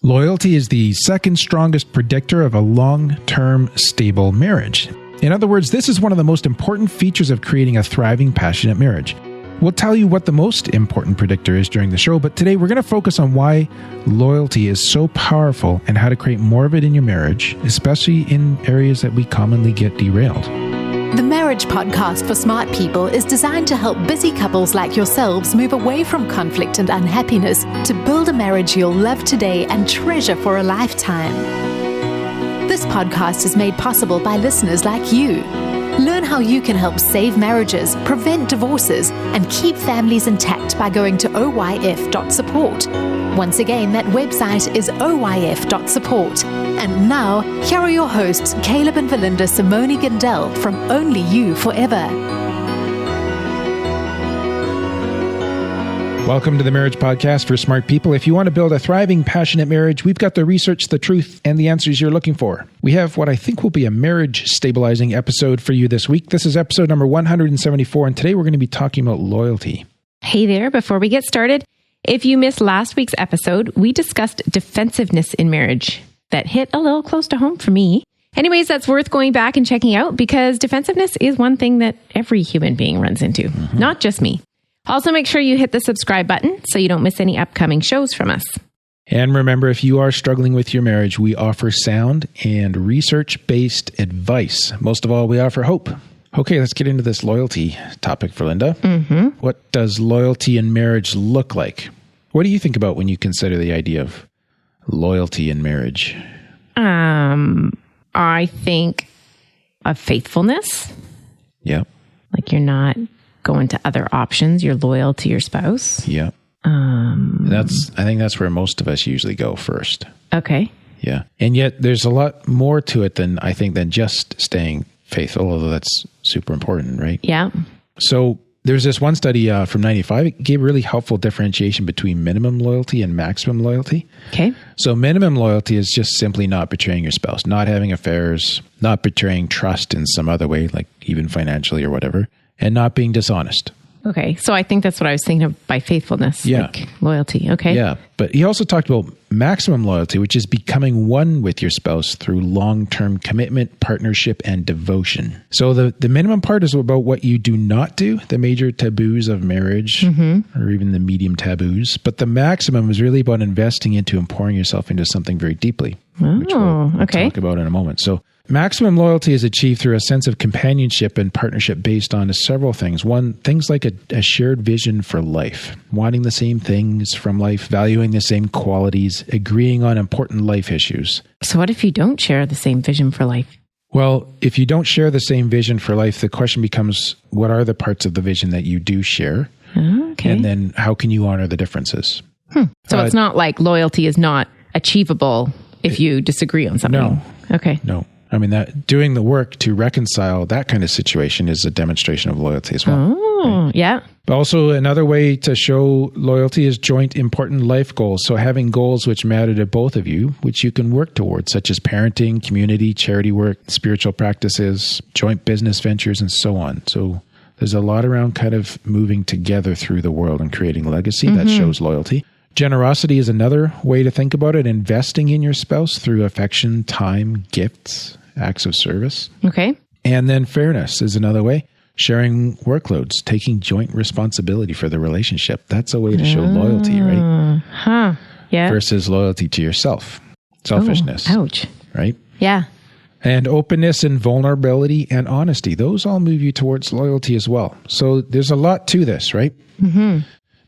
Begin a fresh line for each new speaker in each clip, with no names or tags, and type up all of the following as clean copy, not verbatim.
Loyalty is the second strongest predictor of a long-term stable marriage. In other words, this is one of the most important features of creating a thriving, passionate marriage. We'll tell you what the most important predictor is during the show, but today we're going to focus on why loyalty is so powerful and how to create more of it in your marriage, especially in areas that we commonly get derailed.
The Marriage Podcast for Smart People is designed to help busy couples like yourselves move away from conflict and unhappiness to build a marriage you'll love today and treasure for a lifetime. This podcast is made possible by listeners like you. Learn how you can help save marriages, prevent divorces, and keep families intact by going to oyf.support. Once again, that website is oyf.support. And now, here are your hosts, Caleb and Valinda Simone Gandel from Only You Forever.
Welcome to the Marriage Podcast for Smart People. If you want to build a thriving, passionate marriage, we've got the research, the truth, and the answers you're looking for. We have what I think will be a marriage-stabilizing episode for you this week. This is episode number 174, and today we're going to be talking about loyalty.
Hey there, before we get started, if you missed last week's episode, we discussed defensiveness in marriage. That hit a little close to home for me. Anyways, that's worth going back and checking out because defensiveness is one thing that every human being runs into, not just me. Also, make sure you hit the subscribe button so you don't miss any upcoming shows from us.
And remember, if you are struggling with your marriage, we offer sound and research-based advice. Most of all, we offer hope. Okay, let's get into this loyalty topic for Linda. What does loyalty in marriage look like? What do you think about when you consider the idea of loyalty in marriage?
I think of faithfulness.
Yeah.
Like you're not going to other options. You're loyal to your spouse.
Yeah. I think that's where most of us usually go first.
Okay.
Yeah. And yet there's a lot more to it than just staying faithful, although that's super important, right?
Yeah.
So there's this one study from 95. It gave really helpful differentiation between minimum loyalty and maximum loyalty.
Okay.
So minimum loyalty is just simply not betraying your spouse, not having affairs, not betraying trust in some other way, like even financially or whatever, and not being dishonest.
Okay. So I think that's what I was thinking of by faithfulness.
Yeah.
Like loyalty. Okay.
Yeah. But he also talked about maximum loyalty, which is becoming one with your spouse through long-term commitment, partnership, and devotion. So the minimum part is about what you do not do, the major taboos of marriage, or even the medium taboos. But the maximum is really about investing into and pouring yourself into something very deeply, which we'll talk about in a moment. So maximum loyalty is achieved through a sense of companionship and partnership based on several things. One, things like a shared vision for life, wanting the same things from life, valuing the same qualities, agreeing on important life issues.
So what if you don't share the same vision for life?
Well, if you don't share the same vision for life, the question becomes, what are the parts of the vision that you do share?
Okay.
And then how can you honor the differences?
So it's not like loyalty is not achievable if you disagree on something.
No.
Okay.
No. I mean, that doing the work to reconcile that kind of situation is a demonstration of loyalty as well.
Oh, right? Yeah.
But also another way to show loyalty is joint important life goals. So having goals which matter to both of you, which you can work towards, such as parenting, community, charity work, spiritual practices, joint business ventures, and so on. So there's a lot around kind of moving together through the world and creating legacy that shows loyalty. Generosity is another way to think about it, investing in your spouse through affection, time, gifts, acts of service.
Okay.
And then fairness is another way. Sharing workloads, taking joint responsibility for the relationship. That's a way to show loyalty, right?
Yeah.
Versus loyalty to yourself. Selfishness.
Oh, ouch.
Right?
Yeah.
And openness and vulnerability and honesty. Those all move you towards loyalty as well. So there's a lot to this, right?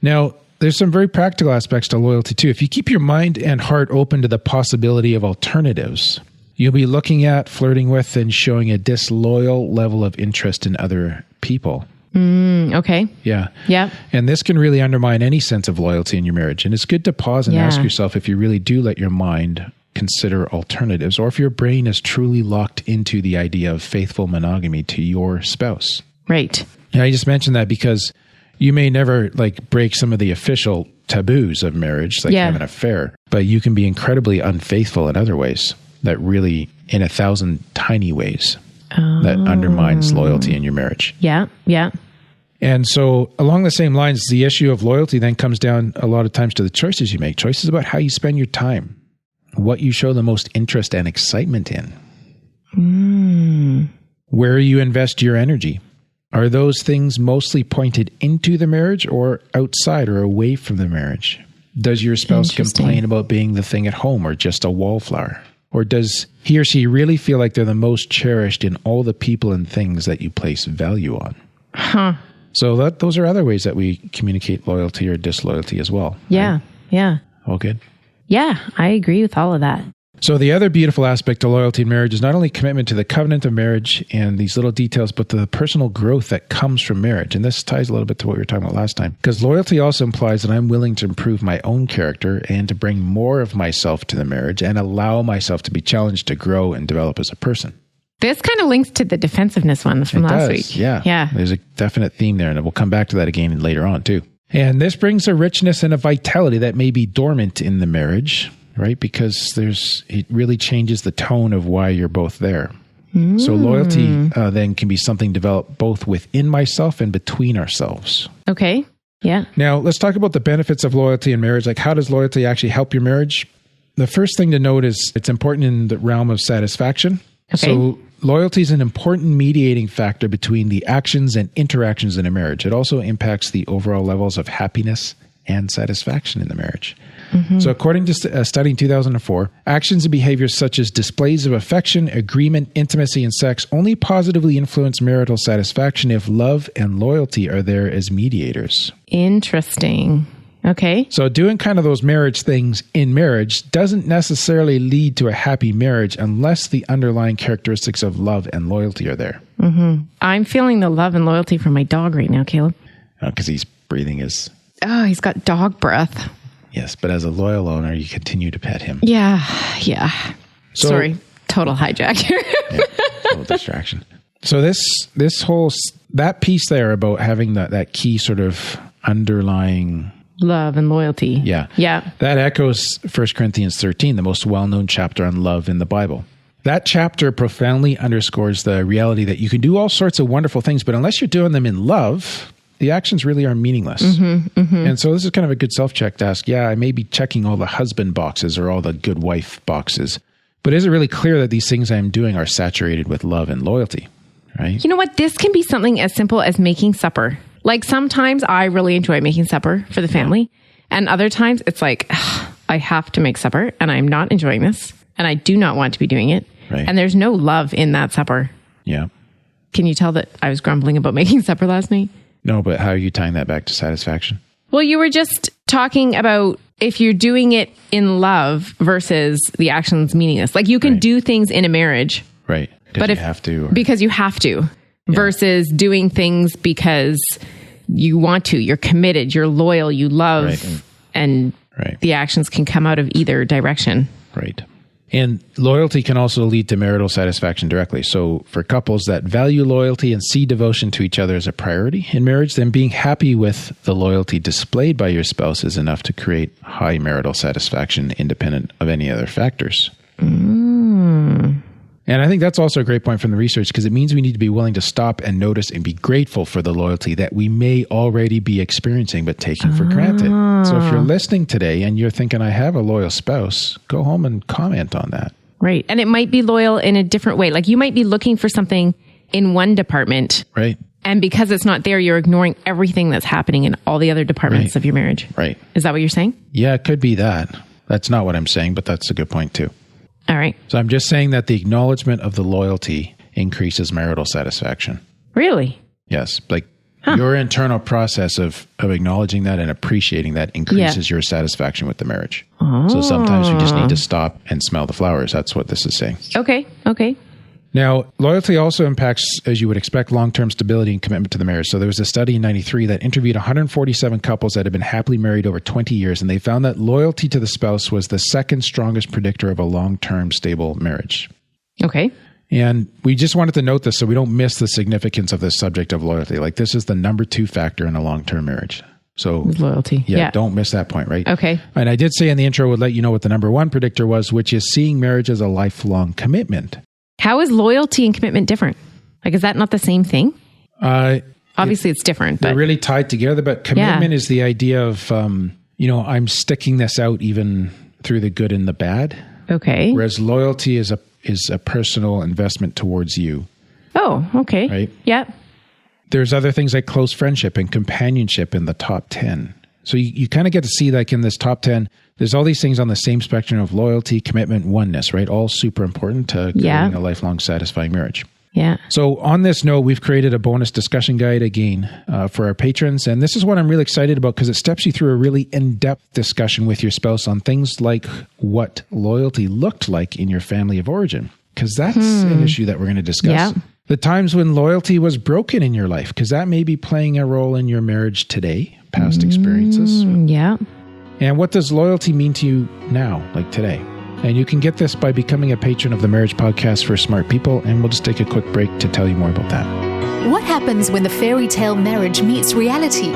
Now, there's some very practical aspects to loyalty too. If you keep your mind and heart open to the possibility of alternatives, you'll be looking at, flirting with, and showing a disloyal level of interest in other people.
Okay.
Yeah.
Yeah.
And this can really undermine any sense of loyalty in your marriage. And it's good to pause and ask yourself if you really do let your mind consider alternatives, or if your brain is truly locked into the idea of faithful monogamy to your spouse.
Right.
And I just mentioned that because you may never break some of the official taboos of marriage, like having an affair, but you can be incredibly unfaithful in other ways that really, in 1,000 tiny ways, that undermines loyalty in your marriage.
Yeah. Yeah.
And so along the same lines, the issue of loyalty then comes down a lot of times to the choices you make, choices about how you spend your time. what you show the most interest and excitement in. Where you invest your energy. Are those things mostly pointed into the marriage or outside or away from the marriage? Does your spouse complain about being the thing at home or just a wallflower? Or does he or she really feel like they're the most cherished in all the people and things that you place value on? So those are other ways that we communicate loyalty or disloyalty as well.
Yeah.
Right?
Yeah.
All good?
Yeah. I agree with all of that.
So the other beautiful aspect of loyalty in marriage is not only commitment to the covenant of marriage and these little details, but the personal growth that comes from marriage. And this ties a little bit to what we were talking about last time. Because loyalty also implies that I'm willing to improve my own character and to bring more of myself to the marriage and allow myself to be challenged to grow and develop as a person.
This kind of links to the defensiveness one from last week.
Yeah.
Yeah.
There's a definite theme there, and we'll come back to that again later on too. And this brings a richness and a vitality that may be dormant in the marriage, right? Because it really changes the tone of why you're both there. So loyalty then can be something developed both within myself and between ourselves.
Okay. Yeah.
Now, let's talk about the benefits of loyalty in marriage. Like, how does loyalty actually help your marriage? The first thing to note is it's important in the realm of satisfaction.
Okay.
So loyalty is an important mediating factor between the actions and interactions in a marriage. It also impacts the overall levels of happiness and satisfaction in the marriage. So according to a study in 2004, actions and behaviors such as displays of affection, agreement, intimacy, and sex only positively influence marital satisfaction if love and loyalty are there as mediators.
Interesting. Okay.
So doing kind of those marriage things in marriage doesn't necessarily lead to a happy marriage unless the underlying characteristics of love and loyalty are there.
I'm feeling the love and loyalty from my dog right now, Caleb.
Because he's breathing his...
Oh, he's got dog breath.
Yes, but as a loyal owner, you continue to pet him.
Yeah.
So,
sorry, total hijack here.
Total distraction. So that piece there about having that key sort of underlying...
Love and loyalty.
Yeah.
Yeah.
That echoes 1 Corinthians 13, the most well-known chapter on love in the Bible. That chapter profoundly underscores the reality that you can do all sorts of wonderful things, but unless you're doing them in love, the actions really are meaningless. And so this is kind of a good self-check to ask, I may be checking all the husband boxes or all the good wife boxes, but is it really clear that these things I'm doing are saturated with love and loyalty, right?
You know what? This can be something as simple as making supper. Like sometimes I really enjoy making supper for the family. And other times it's like, I have to make supper and I'm not enjoying this and I do not want to be doing it.
Right.
And there's no love in that supper.
Yeah.
Can you tell that I was grumbling about making supper last night?
No, but how are you tying that back to satisfaction?
Well, you were just talking about if you're doing it in love versus the actions meaningless. Like you can do things in a marriage.
Right. But you have to.
Because you have to. Versus doing things because you want to, you're committed, you're loyal, you love, and the actions can come out of either direction.
Right. And loyalty can also lead to marital satisfaction directly. So for couples that value loyalty and see devotion to each other as a priority in marriage, then being happy with the loyalty displayed by your spouse is enough to create high marital satisfaction independent of any other factors. And I think that's also a great point from the research because it means we need to be willing to stop and notice and be grateful for the loyalty that we may already be experiencing but taking for granted. So if you're listening today and you're thinking, I have a loyal spouse, go home and comment on that.
Right. And it might be loyal in a different way. Like you might be looking for something in one department.
Right.
And because it's not there, you're ignoring everything that's happening in all the other departments of your marriage.
Right.
Is that what you're saying?
Yeah, it could be that. That's not what I'm saying, but that's a good point too.
All right.
So I'm just saying that the acknowledgement of the loyalty increases marital satisfaction.
Really?
Yes. Like your internal process of acknowledging that and appreciating that increases your satisfaction with the marriage. So sometimes you just need to stop and smell the flowers. That's what this is saying.
Okay.
Now, loyalty also impacts, as you would expect, long-term stability and commitment to the marriage. So there was a study in 93 that interviewed 147 couples that had been happily married over 20 years, and they found that loyalty to the spouse was the second strongest predictor of a long-term stable marriage.
Okay.
And we just wanted to note this so we don't miss the significance of this subject of loyalty. Like this is the number 2 factor in a long-term marriage. So
loyalty.
Yeah, don't miss that point, right?
Okay.
And I did say in the intro, would let you know what the number 1 predictor was, which is seeing marriage as a lifelong commitment. How
is loyalty and commitment different? Like, is that not the same thing? Obviously, it's different.
They're really tied together, but commitment is the idea of, I'm sticking this out even through the good and the bad.
Okay.
Whereas loyalty is a personal investment towards you.
Oh, okay.
Right?
Yep.
There's other things like close friendship and companionship in the top 10. So you kind of get to see, like, in this top 10, there's all these things on the same spectrum of loyalty, commitment, oneness, right? All super important to creating a lifelong satisfying marriage.
Yeah.
So on this note, we've created a bonus discussion guide again for our patrons. And this is what I'm really excited about because it steps you through a really in-depth discussion with your spouse on things like what loyalty looked like in your family of origin. Because that's an issue that we're going to discuss.
Yeah.
The times when loyalty was broken in your life, because that may be playing a role in your marriage today, past experiences.
Yeah.
And what does loyalty mean to you now, like today? And you can get this by becoming a patron of the Marriage Podcast for Smart People. And we'll just take a quick break to tell you more about that.
What happens when the fairy tale marriage meets reality?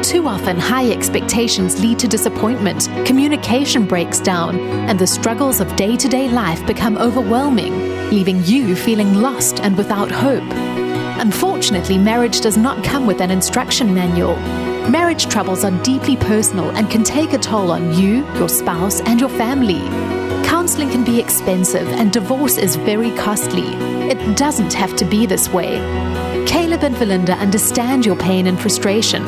Too often, high expectations lead to disappointment, communication breaks down, and the struggles of day-to-day life become overwhelming, leaving you feeling lost and without hope. Unfortunately, marriage does not come with an instruction manual. Marriage troubles are deeply personal and can take a toll on you, your spouse, and your family. Counseling can be expensive and divorce is very costly. It doesn't have to be this way. Caleb and Valinda understand your pain and frustration.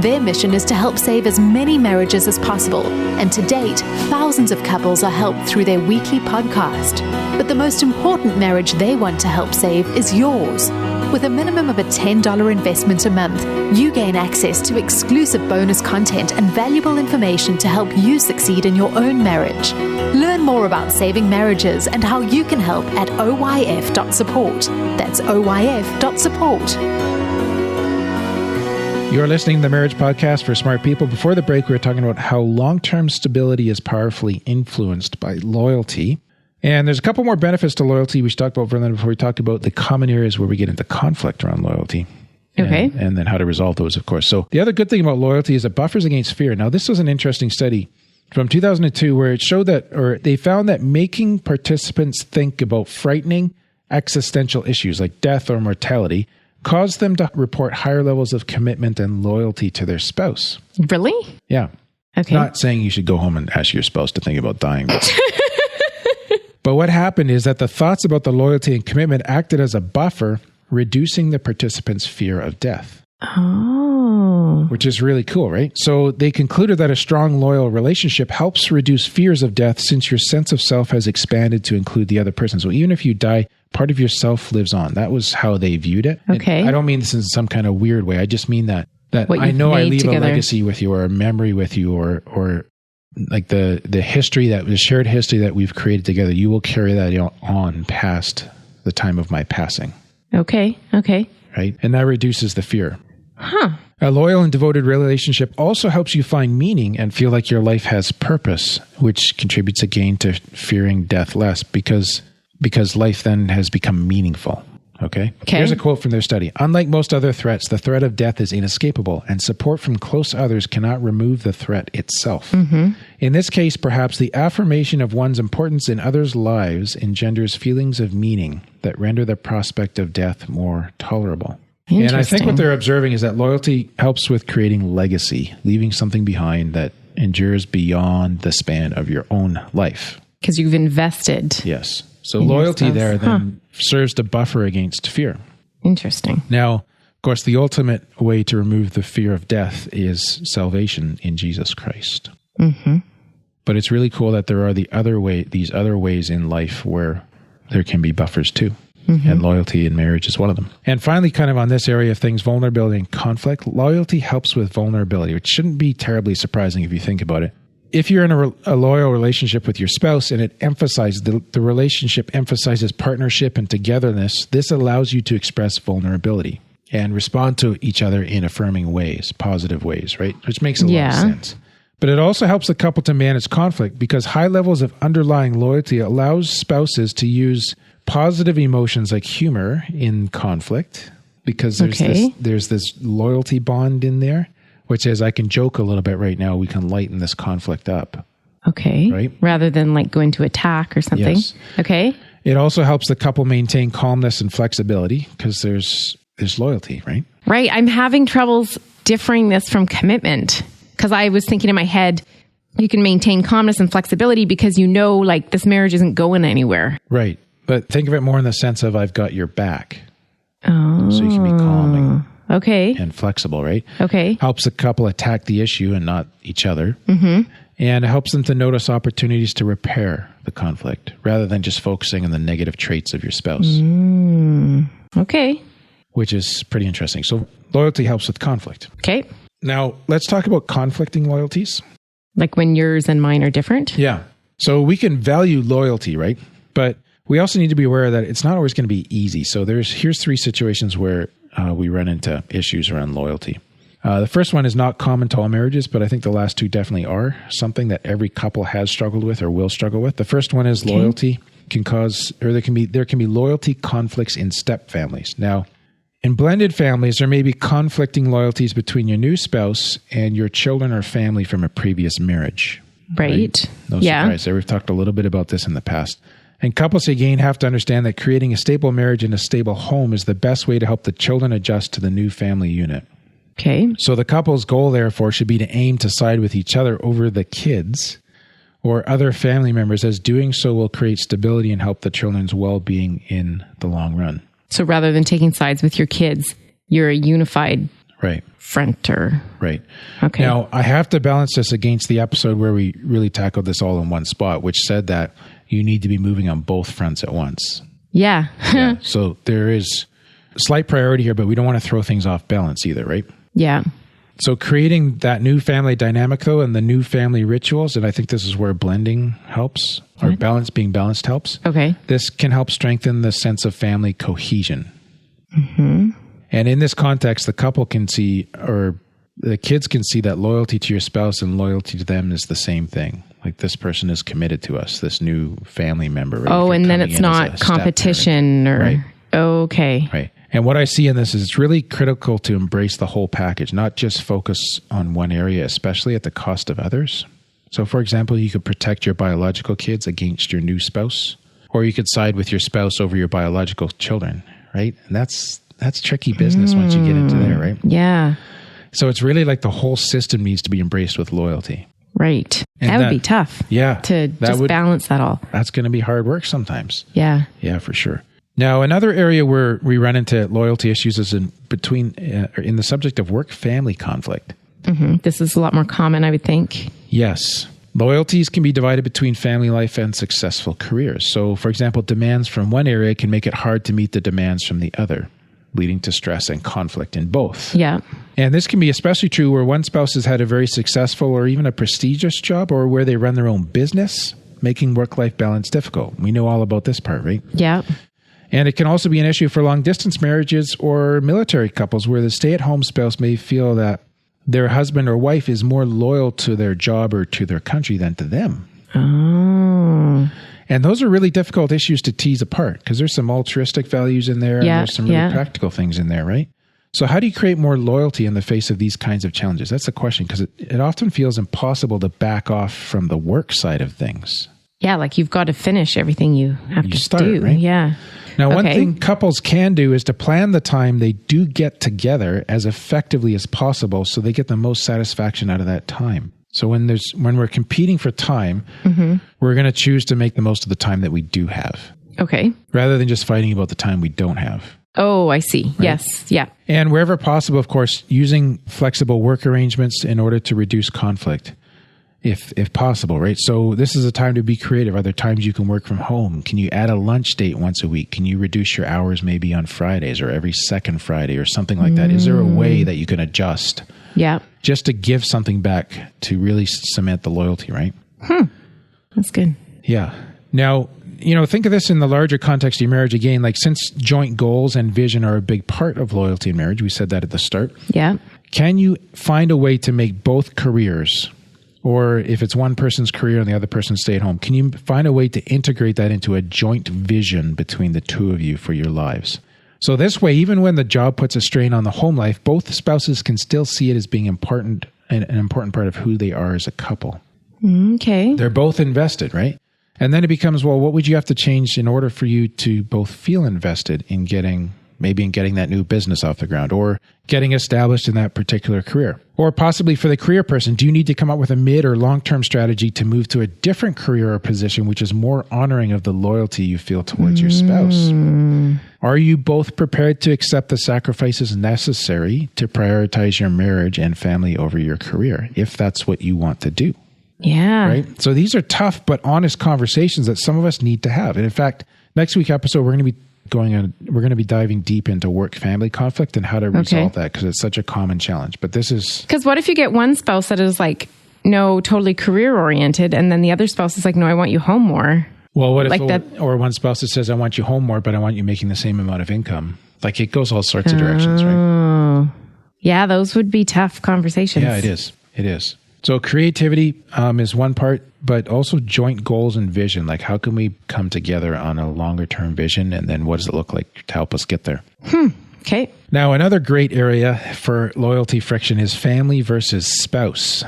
Their mission is to help save as many marriages as possible, and to date, thousands of couples are helped through their weekly podcast. But the most important marriage they want to help save is yours. With a minimum of a $10 investment a month, you gain access to exclusive bonus content and valuable information to help you succeed in your own marriage. Learn more about saving marriages and how you can help at oyf.support. That's oyf.support.
You're listening to the Marriage Podcast for Smart People. Before the break, we were talking about how long-term stability is powerfully influenced by loyalty. And there's a couple more benefits to loyalty we should talk about before we talk about the common areas where we get into conflict around loyalty.
Okay.
And then how to resolve those, of course. So the other good thing about loyalty is it buffers against fear. Now, this was an interesting study from 2002 where it showed that, or they found that making participants think about frightening existential issues like death or mortality caused them to report higher levels of commitment and loyalty to their spouse.
Really?
Yeah.
Okay.
Not saying you should go home and ask your spouse to think about dying. But what happened is that the thoughts about the loyalty and commitment acted as a buffer, reducing the participants' fear of death.
Oh.
Which is really cool, right? So they concluded that a strong, loyal relationship helps reduce fears of death since your sense of self has expanded to include the other person. So even if you die, part of yourself lives on. That was how they viewed it.
Okay.
And I don't mean this in some kind of weird way. I just mean that
I know
I leave
together.
a legacy with you or a memory with you or like the shared history that we've created together. You will carry that on past the time of my passing.
Okay.
Right? And that reduces the fear.
Huh.
A loyal and devoted relationship also helps you find meaning and feel like your life has purpose, which contributes again to fearing death less because life then has become meaningful. Okay? Here's a quote from their study. Unlike most other threats, the threat of death is inescapable, and support from close others cannot remove the threat itself. Mm-hmm. In this case, perhaps the affirmation of one's importance in others' lives engenders feelings of meaning that render the prospect of death more tolerable. And I think what they're observing is that loyalty helps with creating legacy, leaving something behind that endures beyond the span of your own life.
Because you've invested.
Yes. So loyalty there then serves to buffer against fear.
Interesting.
Now, of course, the ultimate way to remove the fear of death is salvation in Jesus Christ.
Mm-hmm.
But it's really cool that there are these other ways in life where there can be buffers too. Mm-hmm. And loyalty in marriage is one of them. And finally, kind of on this area of things, vulnerability and conflict, loyalty helps with vulnerability, which shouldn't be terribly surprising if you think about it. If you're in a loyal relationship with your spouse and it emphasizes, the relationship emphasizes partnership and togetherness, this allows you to express vulnerability and respond to each other in affirming ways, positive ways, right? Which makes a lot of sense. But it also helps the couple to manage conflict because high levels of underlying loyalty allows spouses to use positive emotions like humor in conflict because there's this loyalty bond in there. Which is, I can joke a little bit right now. We can lighten this conflict up.
Okay.
Right?
Rather than like going to attack or something.
Yes.
Okay.
It also helps the couple maintain calmness and flexibility because there's loyalty, right?
Right. I'm having troubles differing this from commitment because I was thinking in my head, you can maintain calmness and flexibility because you know, like, this marriage isn't going anywhere.
Right. But think of it more in the sense of I've got your back.
Oh.
So you can be calming.
Okay.
And flexible, right?
Okay.
Helps the couple attack the issue and not each other.
Mm-hmm.
And it helps them to notice opportunities to repair the conflict rather than just focusing on the negative traits of your spouse.
Okay.
Which is pretty interesting. So loyalty helps with conflict.
Okay.
Now, let's talk about conflicting loyalties.
Like when yours and mine are different?
Yeah. So we can value loyalty, right? But we also need to be aware that it's not always going to be easy. So here's 3 situations where we run into issues around loyalty. The first one is not common to all marriages, but I think the last 2 definitely are something that every couple has struggled with or will struggle with. The first one is loyalty can cause, or there can be loyalty conflicts in step families. Now, in blended families, there may be conflicting loyalties between your new spouse and your children or family from a previous marriage.
Right.
No surprise there. We've talked a little bit about this in the past. And couples, again, have to understand that creating a stable marriage and a stable home is the best way to help the children adjust to the new family unit.
Okay.
So the couple's goal, therefore, should be to aim to side with each other over the kids or other family members, as doing so will create stability and help the children's well-being in the long run.
So rather than taking sides with your kids, you're a unified front or...
Right.
Okay.
Now, I have to balance this against the episode where we really tackled this all in one spot, which said that you need to be moving on both fronts at once.
Yeah.
So there is slight priority here, but we don't want to throw things off balance either, right?
Yeah.
So creating that new family dynamic, though, and the new family rituals, and I think this is where blending helps, or being balanced helps.
Okay.
This can help strengthen the sense of family cohesion.
Mm-hmm.
And in this context, the couple can see, or the kids can see, that loyalty to your spouse and loyalty to them is the same thing. Like, this person is committed to us, this new family member. Right?
Oh, and then it's not competition or...
Right.
Okay.
Right. And what I see in this is it's really critical to embrace the whole package, not just focus on one area, especially at the cost of others. So, for example, you could protect your biological kids against your new spouse, or you could side with your spouse over your biological children, right? And that's tricky business once you get into there, right?
Yeah.
So it's really like the whole system needs to be embraced with loyalty.
Right.
And
that would be tough.
Yeah.
To just balance that all.
That's going to be hard work sometimes.
Yeah.
Yeah, for sure. Now, another area where we run into loyalty issues is in the subject of work-family conflict.
Mm-hmm. This is a lot more common, I would think.
Yes. Loyalties can be divided between family life and successful careers. So, for example, demands from one area can make it hard to meet the demands from the other, leading to stress and conflict in both.
Yeah.
And this can be especially true where one spouse has had a very successful or even a prestigious job, or where they run their own business, making work-life balance difficult. We know all about this part, right?
Yeah.
And it can also be an issue for long-distance marriages or military couples where the stay-at-home spouse may feel that their husband or wife is more loyal to their job or to their country than to them.
Oh.
And those are really difficult issues to tease apart because there's some altruistic values in there and there's some really practical things in there, right? So how do you create more loyalty in the face of these kinds of challenges? That's the question, because it often feels impossible to back off from the work side of things.
Yeah, like you've got to finish everything you have to do.
Right?
Yeah.
Now, one thing couples can do is to plan the time they do get together as effectively as possible so they get the most satisfaction out of that time. So when we're competing for time, we're going to choose to make the most of the time that we do have.
Okay.
Rather than just fighting about the time we don't have.
Oh, I see. Right? Yes. Yeah.
And wherever possible, of course, using flexible work arrangements in order to reduce conflict. If possible, right? So this is a time to be creative. Are there times you can work from home? Can you add a lunch date once a week? Can you reduce your hours maybe on Fridays or every second Friday or something like that? Is there a way that you can adjust?
Yeah.
Just to give something back to really cement the loyalty, right?
That's good.
Yeah. Now, think of this in the larger context of your marriage again, like since joint goals and vision are a big part of loyalty in marriage, we said that at the start.
Yeah.
Can you find a way to make both careers, or if it's one person's career and the other person stay at home, can you find a way to integrate that into a joint vision between the two of you for your lives? So this way, even when the job puts a strain on the home life, both spouses can still see it as being important, an important part of who they are as a couple.
Okay.
They're both invested, right? And then it becomes, well, what would you have to change in order for you to both feel invested in getting maybe in getting that new business off the ground or getting established in that particular career. Or possibly for the career person, do you need to come up with a mid or long-term strategy to move to a different career or position which is more honoring of the loyalty you feel towards your spouse? Are you both prepared to accept the sacrifices necessary to prioritize your marriage and family over your career, if that's what you want to do?
Yeah.
Right? So these are tough but honest conversations that some of us need to have. And in fact, next week's episode, we're going to be diving deep into work-family conflict and how to resolve that, because it's such a common challenge. But this is...
Because what if you get one spouse that is like, no, totally career-oriented, and then the other spouse is like, no, I want you home more?
Well, what if
like that,
or one spouse that says, I want you home more, but I want you making the same amount of income? Like, it goes all sorts of directions, right?
Yeah, those would be tough conversations.
Yeah, it is. It is. So creativity is one part, but also joint goals and vision. Like, how can we come together on a longer term vision? And then what does it look like to help us get there?
Okay.
Now, another great area for loyalty friction is family versus spouse.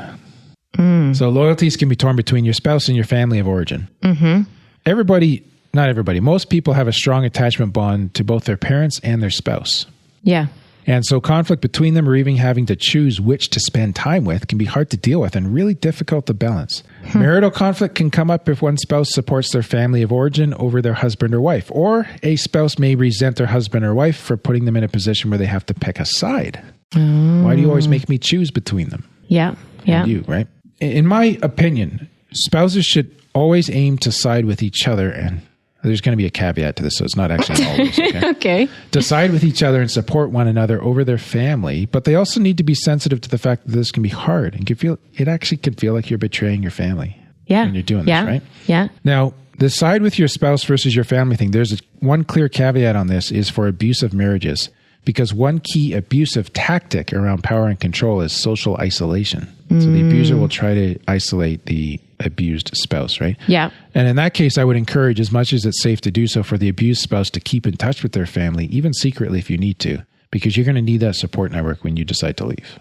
So loyalties can be torn between your spouse and your family of origin. Not everybody, most people have a strong attachment bond to both their parents and their spouse.
Yeah.
And so conflict between them, or even having to choose which to spend time with, can be hard to deal with and really difficult to balance. Marital conflict can come up if one spouse supports their family of origin over their husband or wife, or a spouse may resent their husband or wife for putting them in a position where they have to pick a side. Why do you always make me choose between them?
Yeah. Yeah.
And you, right? In my opinion, spouses should always aim to side with each other, and there's going to be a caveat to this, so it's not actually always, okay?
Okay.
To side with each other and support one another over their family, but they also need to be sensitive to the fact that this can be hard and it actually can feel like you're betraying your family when you're doing this, right?
Yeah.
Now, the side with your spouse versus your family thing, there's one clear caveat on this is for abusive marriages, because one key abusive tactic around power and control is social isolation. So the abuser will try to isolate the abused spouse, right?
Yeah.
And in that case, I would encourage, as much as it's safe to do so, for the abused spouse to keep in touch with their family, even secretly if you need to, because you're going to need that support network when you decide to leave.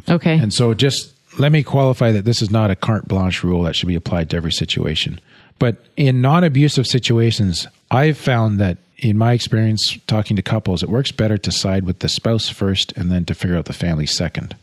Okay.
And so just let me qualify that this is not a carte blanche rule that should be applied to every situation. But in non-abusive situations, I've found that in my experience talking to couples, it works better to side with the spouse first and then to figure out the family second.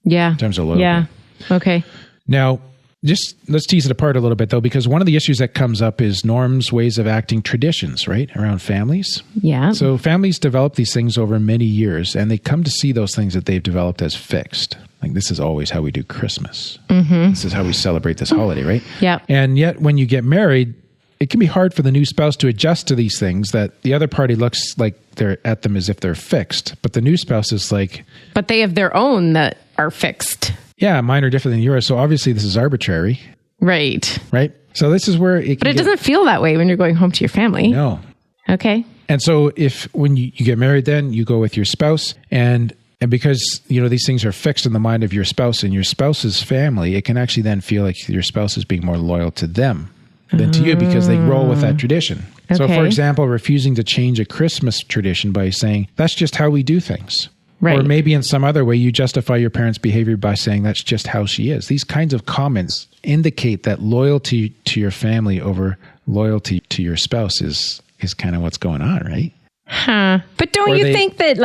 Yeah.
In terms of loyalty.
Yeah. Okay.
Now, just let's tease it apart a little bit, though, because one of the issues that comes up is norms, ways of acting, traditions, right, around families.
Yeah.
So families develop these things over many years, and they come to see those things that they've developed as fixed. Like, this is always how we do Christmas. This is how we celebrate this holiday, right?
Yeah.
And yet, when you get married, it can be hard for the new spouse to adjust to these things that the other party looks like they're at them as if they're fixed. But the new spouse is like...
But they have their own that are fixed.
Yeah, mine are different than yours. So obviously this is arbitrary.
Right.
Right? So this is where it can
But it doesn't feel that way when you're going home to your family.
No.
Okay.
And so when you get married, then you go with your spouse, and because, these things are fixed in the mind of your spouse and your spouse's family, it can actually then feel like your spouse is being more loyal to them than to you because they roll with that tradition.
Okay.
So for example, refusing to change a Christmas tradition by saying, that's just how we do things.
Right.
Or maybe in some other way, you justify your parents' behavior by saying that's just how she is. These kinds of comments indicate that loyalty to your family over loyalty to your spouse is kind of what's going on, right?
Huh. But don't you think that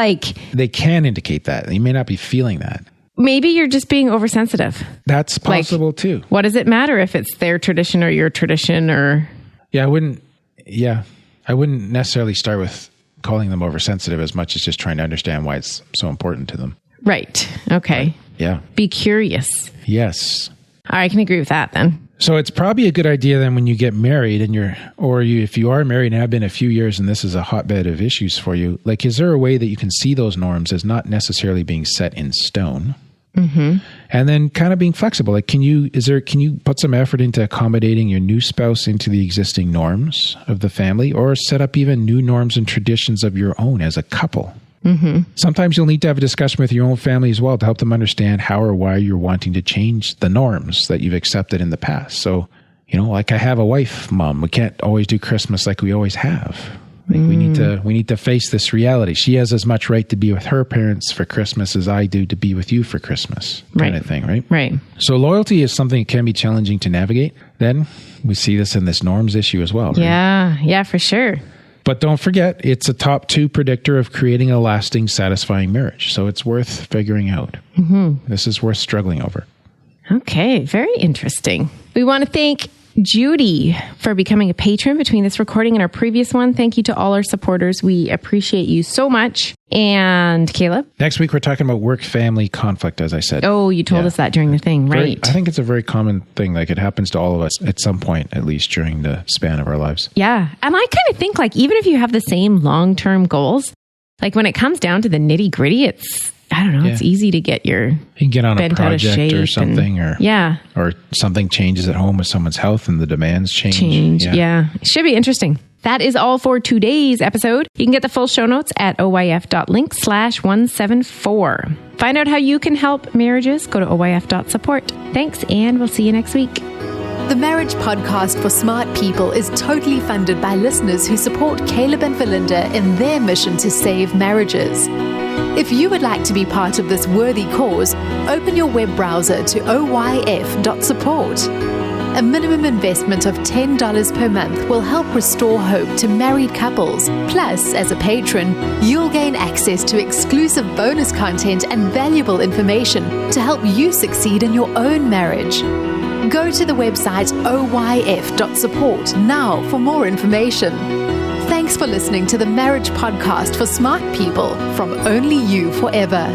they can indicate that. You may not be feeling that.
Maybe you're just being oversensitive.
That's possible too.
What does it matter if it's their tradition or your tradition or...
I wouldn't necessarily start with calling them oversensitive as much as just trying to understand why it's so important to them.
Right. Okay.
Right. Yeah.
Be curious.
Yes.
I can agree with that then.
So it's probably a good idea then when you get married and if you are married and have been a few years and this is a hotbed of issues for you, is there a way that you can see those norms as not necessarily being set in stone? And then kind of being flexible. Can you put some effort into accommodating your new spouse into the existing norms of the family, or set up even new norms and traditions of your own as a couple? Sometimes you'll need to have a discussion with your own family as well to help them understand how or why you're wanting to change the norms that you've accepted in the past. So, I have a wife, Mom. We can't always do Christmas like we always have. We need to face this reality. She has as much right to be with her parents for Christmas as I do to be with you for Christmas, kind of thing, right?
Right.
So loyalty is something that can be challenging to navigate. Then we see this in this norms issue as well. Right?
Yeah, for sure.
But don't forget, it's a top 2 predictor of creating a lasting, satisfying marriage. So it's worth figuring out. This is worth struggling over.
Okay, very interesting. We want to thank Judy for becoming a patron between this recording and our previous one. Thank you to all our supporters. We appreciate you so much. And Caleb?
Next week, we're talking about work-family conflict, as I said.
Oh, you told us that during the thing, right?
I think it's a very common thing. Like, it happens to all of us at some point, at least during the span of our lives.
Yeah. And I kind of think, like, even if you have the same long-term goals, like when it comes down to the nitty-gritty, it's, I don't know, it's easy to get
you can get on a project or something, or something changes at home with someone's health and the demands change.
Yeah. It should be interesting. That is all for today's episode. You can get the full show notes at oyf.link/174. Find out how you can help marriages. Go to oyf.support. Thanks, and we'll see you next week.
The Marriage Podcast for Smart People is totally funded by listeners who support Caleb and Valinda in their mission to save marriages. If you would like to be part of this worthy cause, open your web browser to oyf.support. A minimum investment of $10 per month will help restore hope to married couples. Plus, as a patron, you'll gain access to exclusive bonus content and valuable information to help you succeed in your own marriage. Go to the website oyf.support now for more information. Thanks for listening to the Marriage Podcast for Smart People from Only You Forever.